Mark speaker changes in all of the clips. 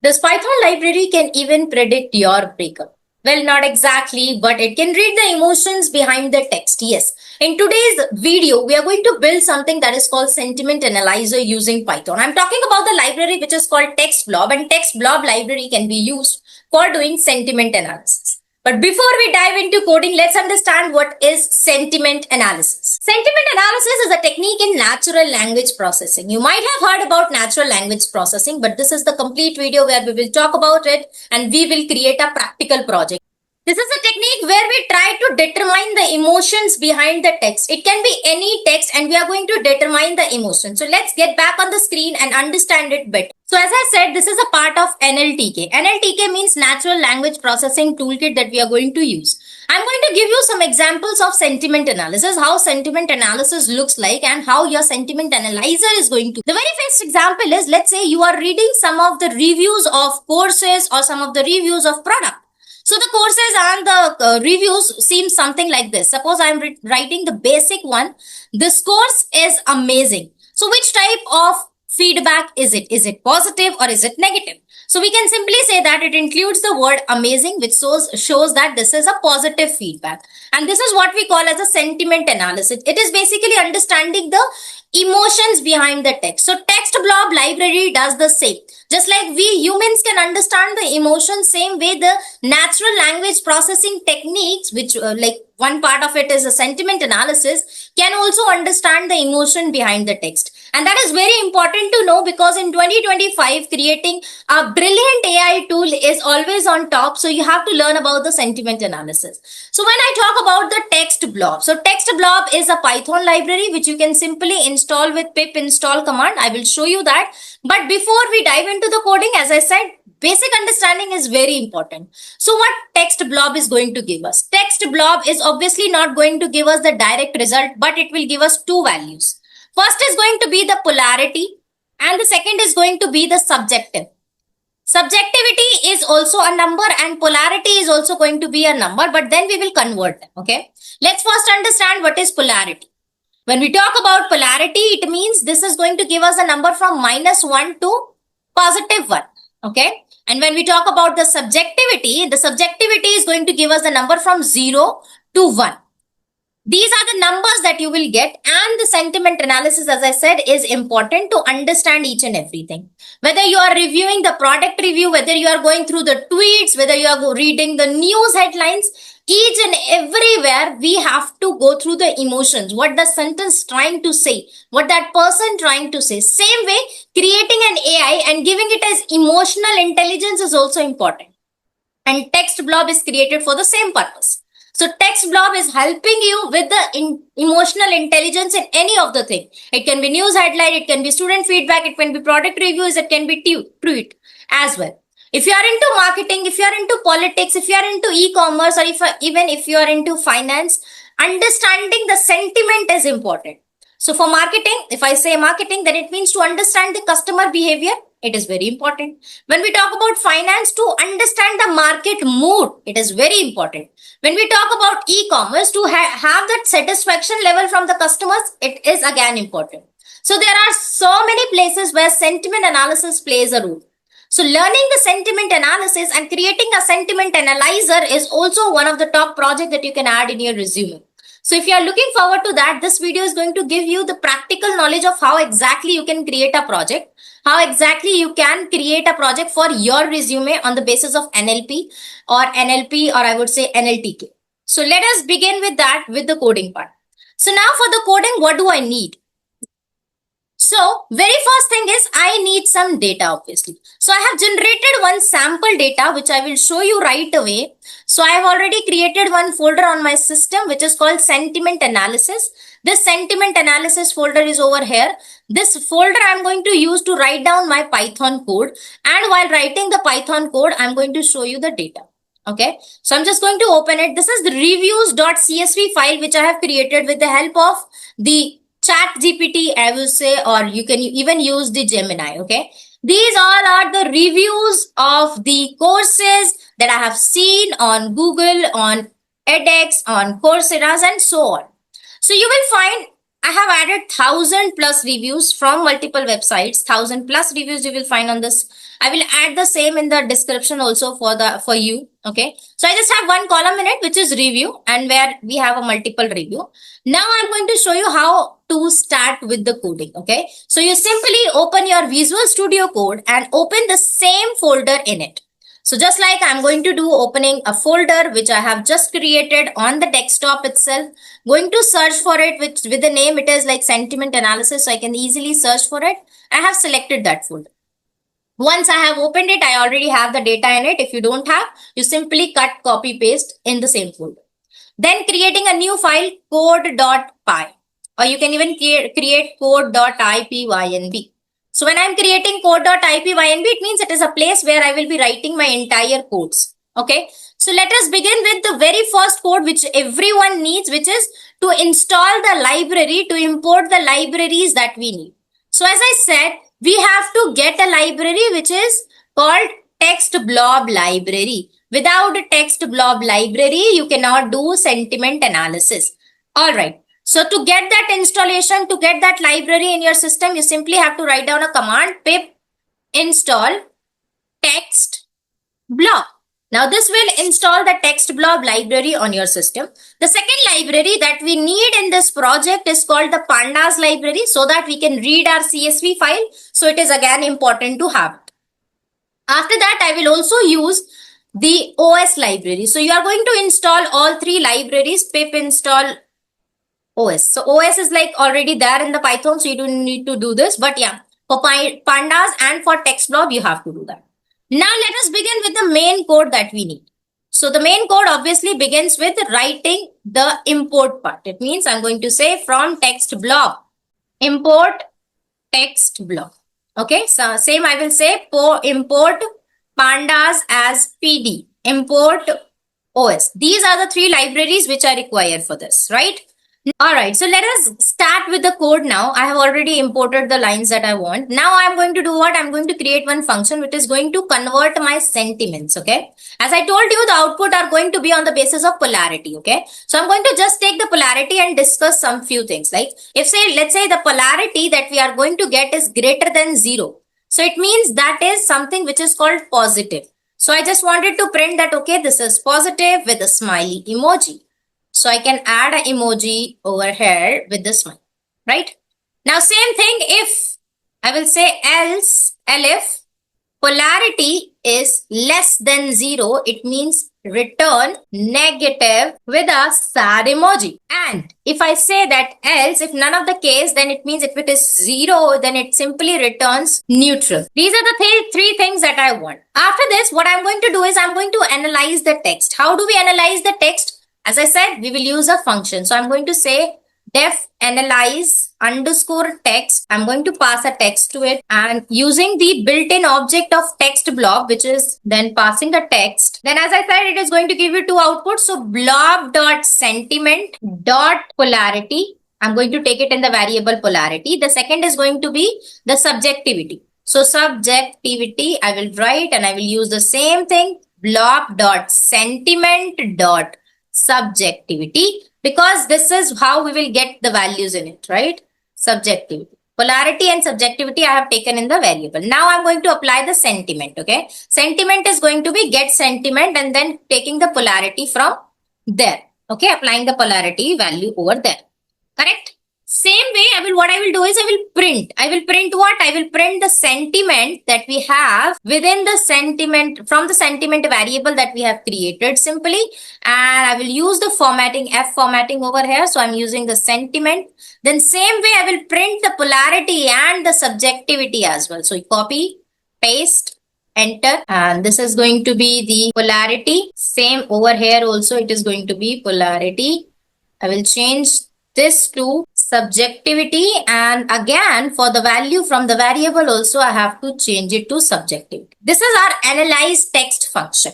Speaker 1: This Python library can even predict your breakup. Well, not exactly, but it can read the emotions behind the text. Yes. In today's video, we are going to build something that is called sentiment analyzer using Python. I'm talking about the library which is called TextBlob, and TextBlob library can be used for doing sentiment analysis. But before we dive into coding, let's understand what is sentiment analysis. Sentiment analysis is a technique in natural language processing. You might have heard about natural language processing, but this is the complete video where we will talk about it and we will create a practical project. This is a technique where we try to determine the emotions behind the text. It can be any text and we are going to determine the emotion. So let's get back on the screen and understand it better. So as I said, this is a part of NLTK. NLTK means Natural Language Processing Toolkit that we are going to use. I'm going to give you some examples of sentiment analysis, how sentiment analysis looks like and how your sentiment analyzer is going to. The very first example is, let's say you are reading some of the reviews of courses or some of the reviews of product. So the courses and the reviews seem something like this. Suppose I am writing the basic one. This course is amazing. So which type of feedback is it? Is it positive or is it negative? So we can simply say that it includes the word amazing, which shows that this is a positive feedback. And this is what we call as a sentiment analysis. It is basically understanding the emotions behind the text. So TextBlob library does the same. Just like we humans can understand the emotions, same way the natural language processing techniques, which like one part of it is a sentiment analysis, can also understand the emotion behind the text. And that is very important to know, because in 2025, creating a brilliant AI tool is always on top. So you have to learn about the sentiment analysis. So when I talk about the TextBlob, so TextBlob is a Python library which you can simply install with pip install command. I will show you that. But before we dive into the coding, as I said, basic understanding is very important. So what TextBlob is going to give us? TextBlob is obviously not going to give us the direct result, but it will give us two values. First is going to be the polarity and the second is going to be the subjective. Subjectivity is also a number and polarity is also going to be a number, but then we will convert them. Okay. Let's first understand what is polarity. When we talk about polarity, it means this is going to give us a number from -1 to +1. Okay. And when we talk about the subjectivity is going to give us a number from 0 to 1. These are the numbers that you will get, and the sentiment analysis, as I said, is important to understand each and everything. Whether you are reviewing the product review, whether you are going through the tweets, whether you are reading the news headlines, each and everywhere we have to go through the emotions, what the sentence trying to say, what that person trying to say. Same way, creating an AI and giving it as emotional intelligence is also important. And TextBlob is created for the same purpose. So TextBlob is helping you with the emotional intelligence in any of the thing. It can be news headline, it can be student feedback, it can be product reviews, it can be tweet as well. If you are into marketing, if you are into politics, if you are into e-commerce, or even if you are into finance, understanding the sentiment is important. So for marketing, if I say marketing, then it means to understand the customer behavior. It is very important. When we talk about finance, to understand the market mood, it is very important. When we talk about e-commerce, to have that satisfaction level from the customers, it is again important. So there are so many places where sentiment analysis plays a role. So learning the sentiment analysis and creating a sentiment analyzer is also one of the top projects that you can add in your resume. So if you are looking forward to that, this video is going to give you the practical knowledge of how exactly you can create a project, how exactly you can create a project for your resume on the basis of NLP, or I would say NLTK. So let us begin with that, with the coding part. So now for the coding, what do I need? So very first thing is I need some data, obviously. So I have generated one sample data, which I will show you right away. So I have already created one folder on my system, which is called sentiment analysis. This sentiment analysis folder is over here. This folder I'm going to use to write down my Python code. And while writing the Python code, I'm going to show you the data. Okay. So I'm just going to open it. This is the reviews.csv file, which I have created with the help of the ChatGPT, I will say, or you can even use the Gemini. Okay. These all are the reviews of the courses that I have seen on Google, on edX, on Coursera, and so on. So you will find I have added 1,000+ reviews from multiple websites. 1,000+ reviews you will find on this I will add the same in the description also for you. Okay. So I just have one column in it, which is review, and where we have a multiple review. Now I'm going to show you how to start with the coding. Okay. So you simply open your Visual Studio Code and open the same folder in it. So just like I'm going to do, opening a folder which I have just created on the desktop itself, going to search for it with the name, it is like sentiment analysis. So I can easily search for it. I have selected that folder. Once I have opened it, I already have the data in it. If you don't have, you simply cut, copy, paste in the same folder. Then creating a new file, code.py, or you can even create code.ipynb. So when I'm creating code.ipynb, it means it is a place where I will be writing my entire codes. Okay. So let us begin with the very first code which everyone needs, which is to install the library, to import the libraries that we need. So as I said, we have to get a library which is called TextBlob library. Without a TextBlob library, you cannot do sentiment analysis. All right. So to get that installation, to get that library in your system, you simply have to write down a command, pip install TextBlob. Now this will install the TextBlob library on your system. The second library that we need in this project is called the pandas library, so that we can read our CSV file. So it is again important to have it. After that, I will also use the OS library. So you are going to install all three libraries, pip install OS. So OS is like already there in the Python, so you don't need to do this. But yeah, for pandas and for TextBlob, you have to do that. Now let us begin with the main code that we need. So the main code obviously begins with writing the import part. It means I'm going to say from TextBlob, import TextBlob. Okay, so same I will say import pandas as PD, import OS. These are the three libraries which are required for this, right? All right, so let us start with the code now. I have already imported the lines that I want. Now I'm going to do what? I'm going to create one function which is going to convert my sentiments, okay? As I told you, the output are going to be on the basis of polarity, okay? So I'm going to just take the polarity and discuss some few things. Like if let's say the polarity that we are going to get is greater than 0. So it means that is something which is called positive. So I just wanted to print that, okay, this is positive with a smiley emoji. So I can add an emoji over here with the smile, right? Now same thing, if I will say else, if polarity is less than 0, it means return negative with a sad emoji. And if I say that else, if none of the case, then it means if it is 0, then it simply returns neutral. These are the three things that I want. After this, what I'm going to do is I'm going to analyze the text. How do we analyze the text? As I said, we will use a function. So I'm going to say def analyze underscore text. I'm going to pass a text to it, and using the built-in object of TextBlob, which is then passing a text. Then as I said, it is going to give you two outputs. So blob.sentiment.polarity. I'm going to take it in the variable polarity. The second is going to be the subjectivity. So subjectivity, I will write and I will use the same thing, blob.sentiment.subjectivity, because this is how we will get the values in it, right? Subjectivity. Polarity and subjectivity I have taken in the variable. Now I'm going to apply the sentiment, okay? Sentiment is going to be get sentiment and then taking the polarity from there, okay? Applying the polarity value over there, correct? Same way, what I will do is I will print what? I will print the sentiment that we have within the sentiment, from the sentiment variable that we have created simply. And I will use the formatting, F formatting over here. So I'm using the sentiment. Then same way, I will print the polarity and the subjectivity as well. So you copy, paste, enter, and this is going to be the polarity. Same over here also, it is going to be polarity. I will change this to subjectivity, and again for the value from the variable also I have to change it to subjectivity. This is our analyze text function.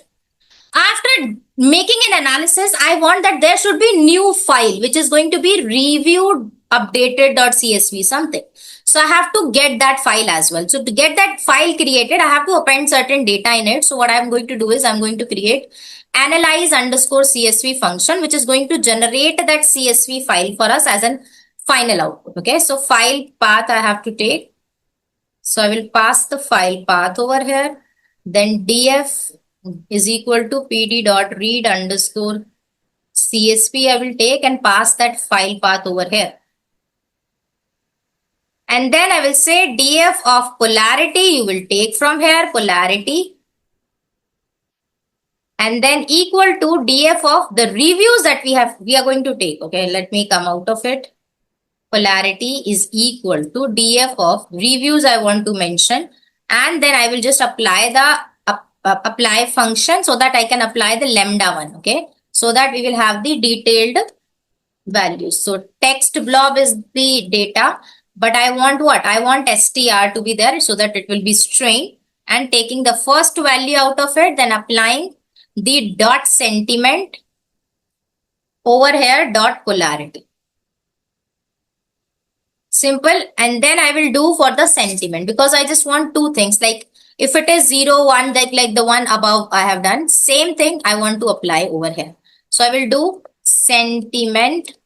Speaker 1: After making an analysis, I want that there should be new file which is going to be reviewed updated.csv something. So I have to get that file as well. So to get that file created, I have to append certain data in it. So what I'm going to do is I'm going to create analyze underscore CSV function, which is going to generate that CSV file for us as an final output. Okay, so file path I have to take So I will pass the file path over here. Then df is equal to pd.read underscore CSV I will take and pass that file path over here. And then I will say df of polarity you will take from here, polarity. And then equal to df of the reviews that we are going to take. Okay, let me come out of it. Polarity is equal to df of reviews I want to mention. And then I will just apply the apply function so that I can apply the lambda one. Okay, so that we will have the detailed values. So text blob is the data, but I want what? I want str to be there so that it will be string, and taking the first value out of it, then applying the dot sentiment over here, dot polarity. Simple. And then I will do for the sentiment, because I just want two things. Like if it is 0, 1, like the one above I have done, same thing I want to apply over here. So I will do sentiment.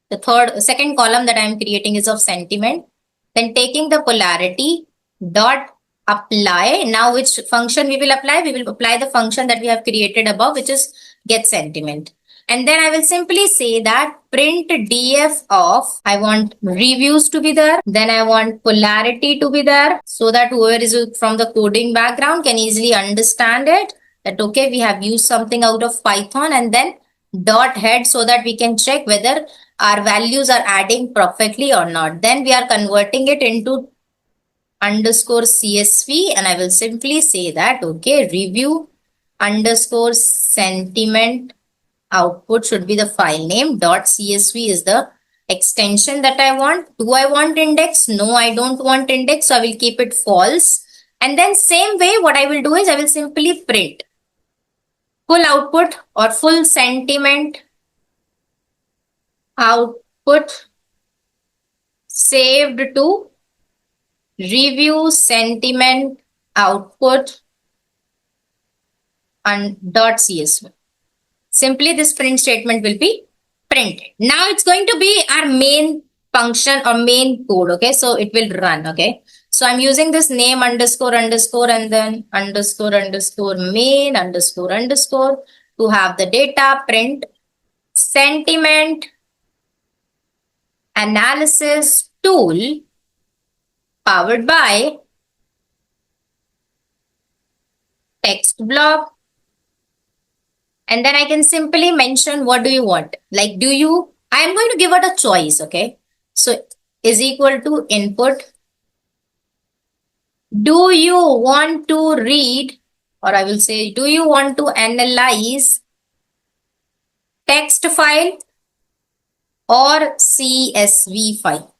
Speaker 1: The second column that I am creating is of sentiment. Then taking the polarity dot apply. Now which function we will apply? We will apply the function that we have created above, which is get sentiment. And then I will simply say that print df of, I want reviews to be there. Then I want polarity to be there so that whoever is from the coding background can easily understand it. That okay, we have used something out of Python, and then dot head so that we can check whether our values are adding perfectly or not. Then we are converting it into underscore CSV, and I will simply say that okay, review underscore sentiment output should be the file name. Dot CSV is the extension that I want. Do I want index? No, I don't want index. So I will keep it false. And then same way, what I will do is I will simply print full output or full sentiment output saved to review sentiment output and dot CSV. Simply this print statement will be printed. Now it's going to be our main function or main code. Okay, so it will run. Okay, so I'm using this name underscore underscore and then underscore underscore main underscore underscore to have the data print sentiment analysis tool powered by TextBlob. And then I can simply mention what do you want. Like I am going to give it a choice. Okay, so is equal to input. Do you want to read, or I will say, do you want to analyze text file or CSV file?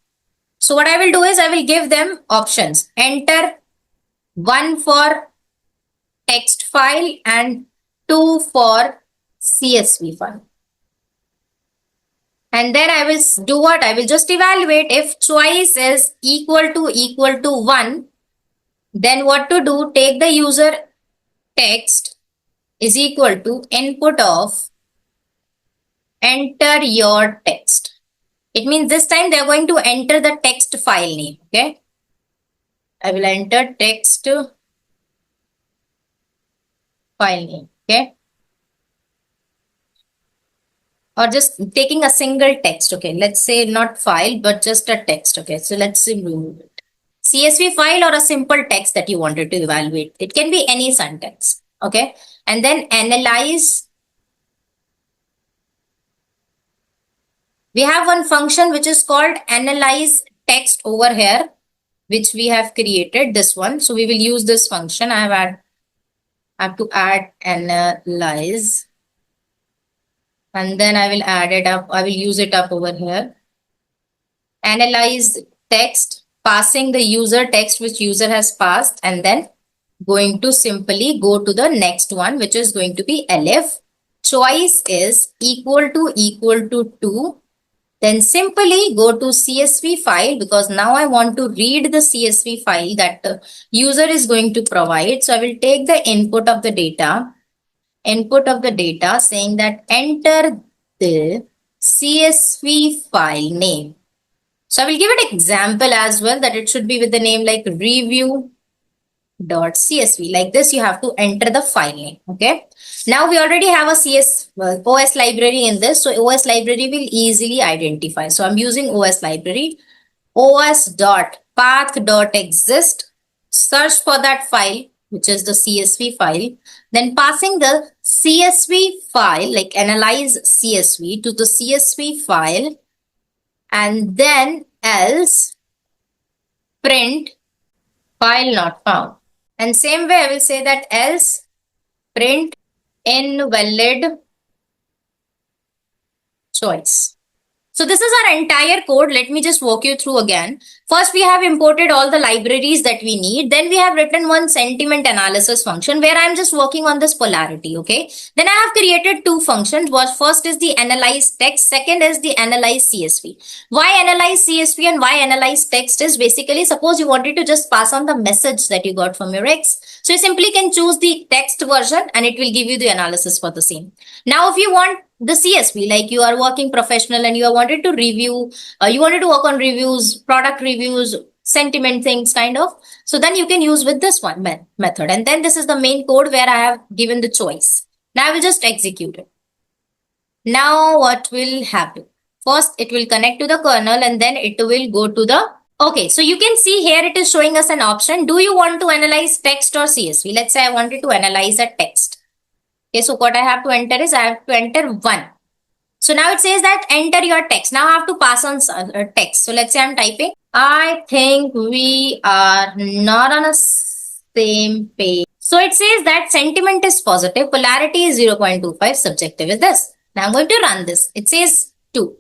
Speaker 1: So what I will do is I will give them options. Enter 1 for text file and 2 for CSV file. And then I will do what? I will just evaluate. If choice is equal to 1, then what to do? Take the user text is equal to input of enter your text. It means this time they are going to enter the text file name. Okay, I will enter text file name. Okay, or just taking a single text. Okay, let's say not file but just a text. Okay, so let's remove it. CSV file or a simple text that you wanted to evaluate. It can be any sentence. Okay, and then analyze. We have one function which is called analyze text over here, which we have created, this one. So we will use this function. I have to add analyze, and then I will add it up. I will use it up over here. Analyze text, passing the user text which user has passed, and then going to simply go to the next one, which is going to be elif. Choice is equal to 2. Then simply go to CSV file, because now I want to read the CSV file that the user is going to provide. So I will take the input of the data saying that enter the CSV file name. So I will give it an example as well, that it should be with the name like review.csv. Like this, you have to enter the file name. Okay. Now we already have a OS library in this. So OS library will easily identify. So I'm using OS library, os.path.exist, search for that file, which is the CSV file, then passing the CSV file, like analyze CSV, to the CSV file, and then else print file not found. And same way I will say that else print invalid choice. So this is our entire code. Let me just walk you through again. First, we have imported all the libraries that we need. Then we have written one sentiment analysis function where I'm just working on this polarity. Okay. Then I have created two functions. First is the analyze text. Second is the analyze CSV. Why analyze CSV and why analyze text is basically, suppose you wanted to just pass on the message that you got from your ex. So you simply can choose the text version and it will give you the analysis for the same. Now, if you want the CSV, like you are working professional and you wanted to review, you wanted to work on reviews, product reviews, sentiment things kind of. So then you can use with this one method. And then this is the main code where I have given the choice. Now I will just execute it. Now what will happen? First, it will connect to the kernel and then it will go to the Okay, so you can see here it is showing us an option. Do you want to analyze text or CSV? Let's say I wanted to analyze a text. Okay, so what I have to enter is I have to enter 1. So now it says that enter your text. Now I have to pass on text. So let's say I'm typing, I think we are not on a same page. So it says that sentiment is positive, polarity is 0.25, subjective is this. Now I'm going to run this. It says 2.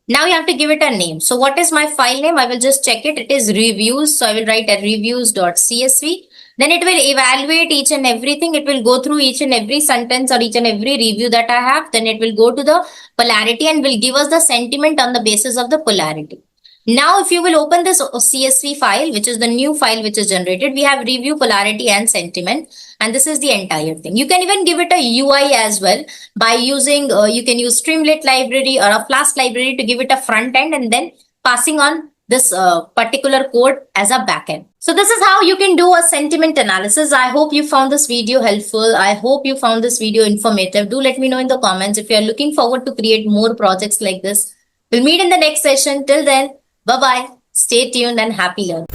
Speaker 1: Now you have to give it a name. So what is my file name? I will just check it. It is reviews. So I will write a reviews.csv. Then it will evaluate each and everything. It will go through each and every sentence or each and every review that I have. Then it will go to the polarity and will give us the sentiment on the basis of the polarity. Now, if you will open this CSV file, which is the new file which is generated, we have review, polarity and sentiment. And this is the entire thing. You can even give it a UI as well by using, you can use Streamlit library or a Flask library to give it a front end and then passing on this particular code as a backend. So this is how you can do a sentiment analysis. I hope you found this video helpful. I hope you found this video informative. Do let me know in the comments if you are looking forward to create more projects like this. We'll meet in the next session. Till then, bye-bye. Stay tuned and happy learning.